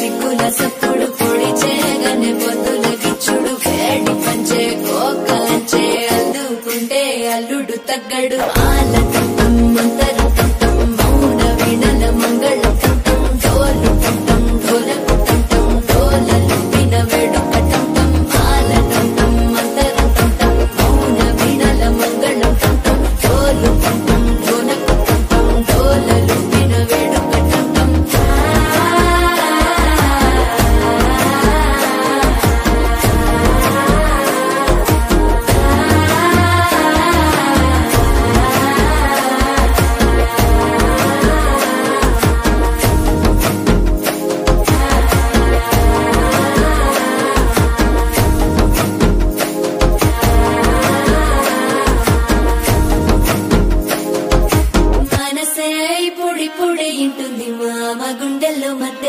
సిగ్గుల సప్పుడు పొడి చేయగానే పొద్దుల గిచ్చుడు వేడి పంచే కోకలంచే అల్లుకుంటే అల్లుడు తగ్గడు ఆల తంతం మంతర తంతం మౌన వీణల మంగళ తంతం డోలు తంతం డోలకు తంతం డోలలు విన వేడుక తంతం ఆల తంతం మంతర తంతం మౌన వీణల మంగళ తంతం డోలు తంతం డోలకు తంతం డోలలు విన వేడుక తంతం మనసే పొడి పొడి ఇంటుంది మామ గుండెల్లో మధ్య